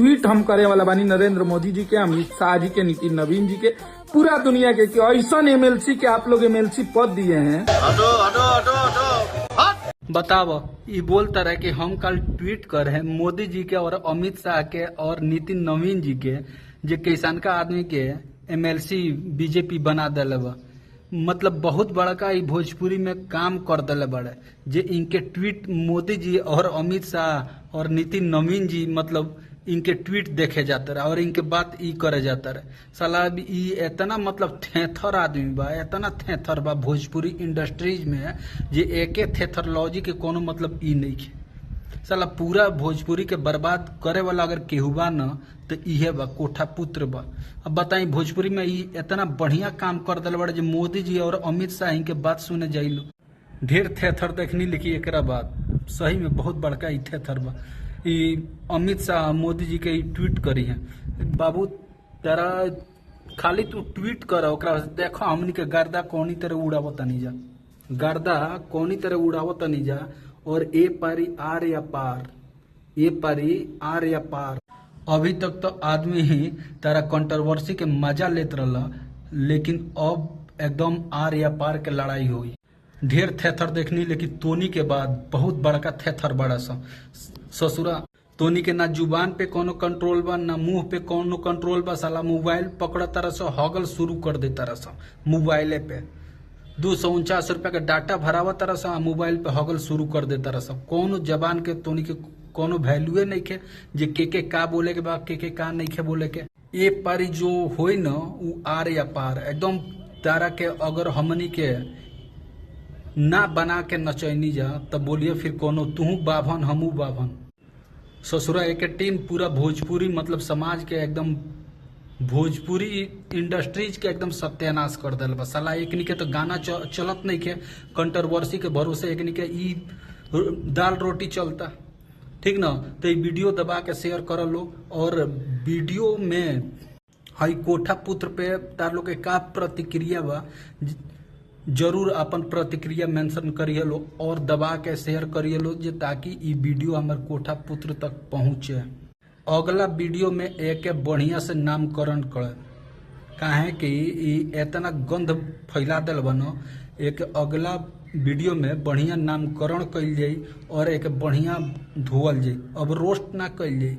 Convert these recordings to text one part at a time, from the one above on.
Tweet हम करे वाला बानी नरेंद्र मोदी जी के, अमित शाह जी के, नितिन नवीन जी के, पूरा दुनिया के ऐसा एमएलसी के आप लोग एमएलसी पद दिए हैं। बताओ, ये बोलता रहे कि हम कल ट्वीट कर रहे मोदी जी के और अमित शाह के और नितिन नवीन जी के, जे किसान का आदमी के एमएलसी बीजेपी बना दिले बा। मतलब बहुत बड़का ई भोजपुरी में काम कर दिले बड़े, जे इनके ट्वीट मोदी जी और अमित शाह और नितिन नवीन जी मतलब इनके ट्वीट देखे जाते रहे और इनके बात ई करे जाता रहे। साला ई इतना मतलब थेथर आदमी बा, इतना थेथर बा भोजपुरी इंडस्ट्रीज में, जे एके थेथरलॉजी के कोनो मतलब ई नहीं है। साला पूरा भोजपुरी के बर्बाद करे वाला अगर केहू बा न तो इहे बा, कोठा पुत्र बा। अब बताई भोजपुरी में ई इतना बढ़िया काम कर दिल बड़े, जे मोदी जी और अमित शाह के बात सुने जाइलो। ढेर थेथर देखनी, लेकिन एकरा बाद सही में बहुत बड़का ई थेथर बा। ई अमित शाह मोदी जी के ट्वीट करी है, बाबू तेरा खाली तू ट्वीट कर, देखो हमनी के गर्दा कौनी तरह उड़ावत नहीं जा, गर्दा कौनी तरह उड़ावत नहीं जा। और ए पारी आर या पार, ए पारी आर या पार। अभी तक तो आदमी ही तेरा कंट्रोवर्सी के मजा लेत रहा, लेकिन अब एकदम आर या पार के लड़ाई हुई। ढेर थेथर देखनी, लेकिन तोनी के बाद बहुत बड़का थेथर बड़ा सा ससुरा। तोनी के ना जुबान पे कोनो कंट्रोल बा, ना मुंह पे कोनो कंट्रोल बा। साला मोबाइल पकड़ तरह से हगल शुरू कर दे तरह से मोबाइले पे 249 रुपया के डाटा भरावा तरह से मोबाइल पे हगल शुरू कर दे तरह से। कोनो जबान के तोनी के कोनो वैल्यूए नहीं के, जे के का बोले के बा, के का नहीं के बोले के। ए पारी जो होई न उ आर या पार एकदम तारा के अगर हमनी के ना बना के नचैनी जा तब बोलिए फिर कोनो तू बाभन हमू बाभन। ससुरा एक टीम पूरा भोजपुरी मतलब समाज के एकदम भोजपुरी इंडस्ट्रीज के एकदम सत्यानाश कर दिल बा। साला एकनी के तो गाना चलत नहीं के, कंट्रोवर्सी के भरोसे एकनी के ई दाल रोटी चलता, ठीक ना। तो ये वीडियो दबा के शेयर कर लो, और वीडियो में हई कोठा पुत्र पे तार लोग के का प्रतिक्रिया बा जरूर अपन प्रतिक्रिया मेंशन करिए लो और दबा के शेयर करिए लो, जे ताकि ई वीडियो हमार कोठा पुत्र तक पहुंचे। अगला वीडियो में एक बढ़िया से नामकरण कर, काहे कि इतना गंध फैला दिल बनो। एक अगला वीडियो में बढ़िया नामकरण कल जाई और एक बढ़िया धोवल जाई। अब रोस्ट ना कल जाई,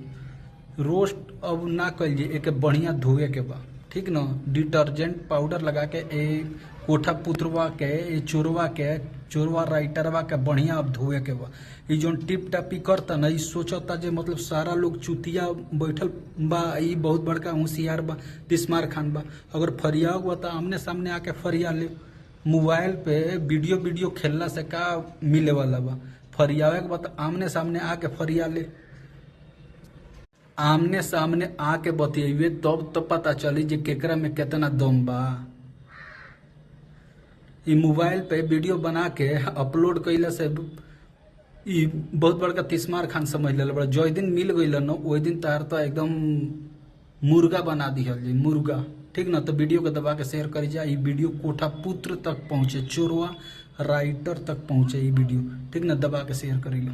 रोस्ट अब ना कल जाई, एक बढ़िया धोए के बा, ठीक ना। डिटर्जेंट पाउडर लगा के ए कोठा पुत्रवा के, ए चोरवा राइटरवा के बढ़िया अब धोए के बा। ई जो टिप टापी करता ना, ई सोचता जे मतलब सारा लोग चुतिया बैठल बा, ई बहुत बड़का होशियार बा, तिस्मार खान बा। अगर फरिया हुआ तो आमने सामने आके फरिया ले। मोबाइल पे वीडियो खेलना से का मिले वाला बा? फरियावे के बाद आमने सामने आके फरिया ले, आमने सामने आके बतिये तब तो पता चली जे केकरा में कितना दम बा। ई मोबाइल पे वीडियो बना के अपलोड कैला से ई बहुत बड़का तिस्मार खान समझ ले बड़ा। जो दिन मिल गई न वही दिन तार तो एकदम मुर्गा बना दिहल जी, मुर्गा, ठीक ना। तो वीडियो को दबा के शेयर कर जा, ई वीडियो कोठा पुत्र तक पहुंचे, चोरवा राइटर तक पहुंचे ई वीडियो, ठीक ना। दबा के शेयर करी लो।